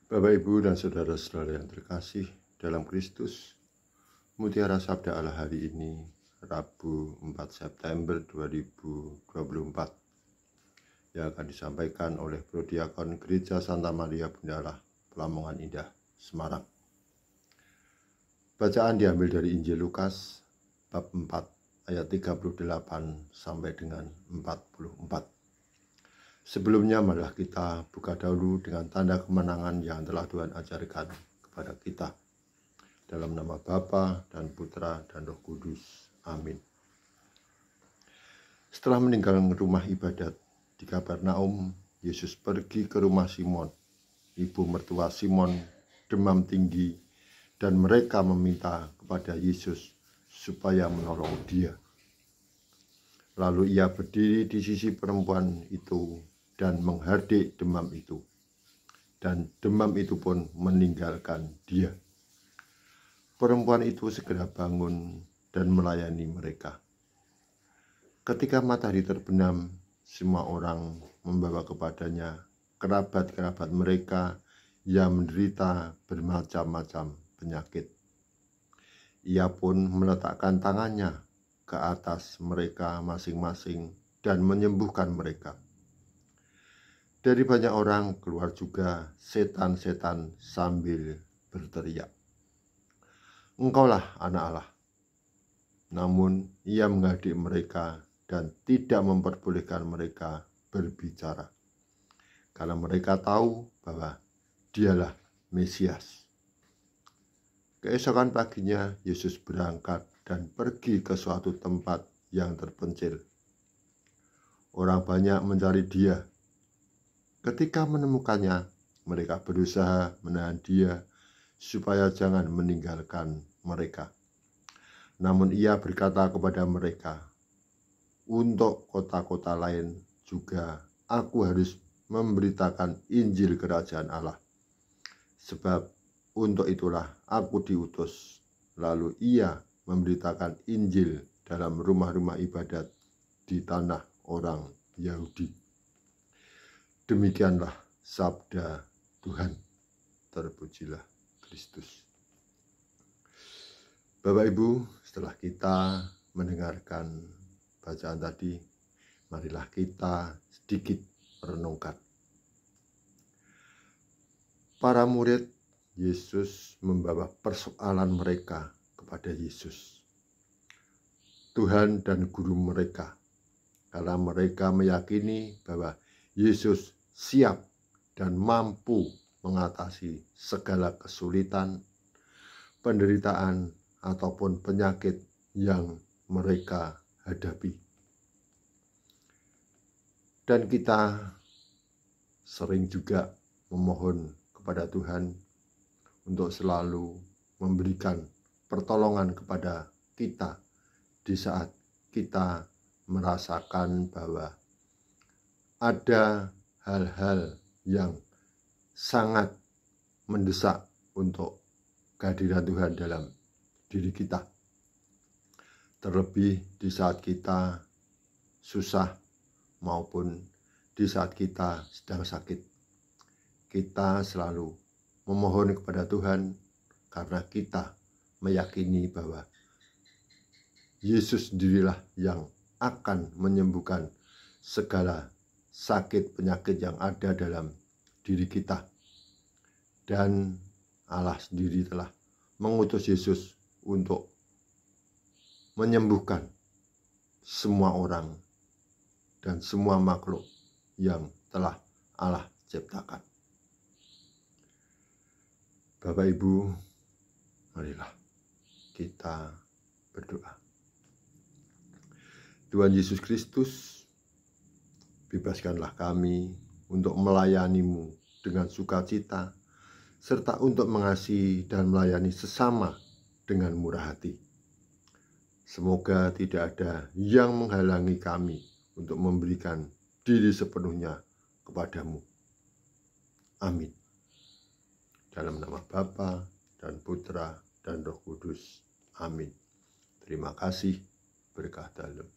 Bapak, Ibu, dan saudara-saudara yang terkasih dalam Kristus, Mutiara Sabda Allah hari ini, Rabu 4 September 2024, yang akan disampaikan oleh Prodiakon Gereja Santa Maria Bunda Allah, Lamongan Indah, Semarang. Bacaan diambil dari Injil Lukas, bab 4, ayat 38 sampai dengan 44. Sebelumnya marilah kita buka dahulu dengan tanda kemenangan yang telah Tuhan ajarkan kepada kita. Dalam nama Bapa dan Putra dan Roh Kudus. Amin. Setelah meninggalkan rumah ibadat di Kapernaum, Yesus pergi ke rumah Simon. Ibu mertua Simon demam tinggi dan mereka meminta kepada Yesus supaya menolong dia. Lalu ia berdiri di sisi perempuan itu dan menghardik demam itu. Dan demam itu pun meninggalkan dia. Perempuan itu segera bangun dan melayani mereka. Ketika matahari terbenam, semua orang membawa kepadanya kerabat-kerabat mereka yang menderita bermacam-macam penyakit. Ia pun meletakkan tangannya ke atas mereka masing-masing dan menyembuhkan mereka. Dari banyak orang keluar juga setan-setan sambil berteriak, "Engkaulah anak Allah." Namun ia menghardik mereka dan tidak memperbolehkan mereka berbicara, karena mereka tahu bahwa dialah Mesias. Keesokan paginya Yesus berangkat dan pergi ke suatu tempat yang terpencil. Orang banyak mencari dia. Ketika menemukannya, mereka berusaha menahan dia supaya jangan meninggalkan mereka. Namun ia berkata kepada mereka, "Untuk kota-kota lain juga aku harus memberitakan Injil Kerajaan Allah. Sebab untuk itulah aku diutus." Lalu ia memberitakan Injil dalam rumah-rumah ibadat di tanah orang Yahudi. Demikianlah sabda Tuhan. Terpujilah Kristus. Bapak Ibu, setelah kita mendengarkan bacaan tadi, marilah kita sedikit merenungkan. Para murid Yesus membawa persoalan mereka kepada Yesus, Tuhan dan guru mereka, karena mereka meyakini bahwa Yesus siap dan mampu mengatasi segala kesulitan, penderitaan, ataupun penyakit yang mereka hadapi. Dan kita sering juga memohon kepada Tuhan untuk selalu memberikan pertolongan kepada kita di saat kita merasakan bahwa ada hal-hal yang sangat mendesak untuk kehadiran Tuhan dalam diri kita. Terlebih di saat kita susah maupun di saat kita sedang sakit. Kita selalu memohon kepada Tuhan karena kita meyakini bahwa Yesus sendirilah yang akan menyembuhkan segala sakit penyakit yang ada dalam diri kita. Dan Allah sendiri telah mengutus Yesus untuk menyembuhkan semua orang dan semua makhluk yang telah Allah ciptakan. Bapak Ibu, marilah kita berdoa. Tuhan Yesus Kristus, bebaskanlah kami untuk melayani-Mu dengan sukacita, serta untuk mengasihi dan melayani sesama dengan murah hati. Semoga tidak ada yang menghalangi kami untuk memberikan diri sepenuhnya kepadamu. Amin. Dalam nama Bapa dan Putra dan Roh Kudus. Amin. Terima kasih. Berkah dalam.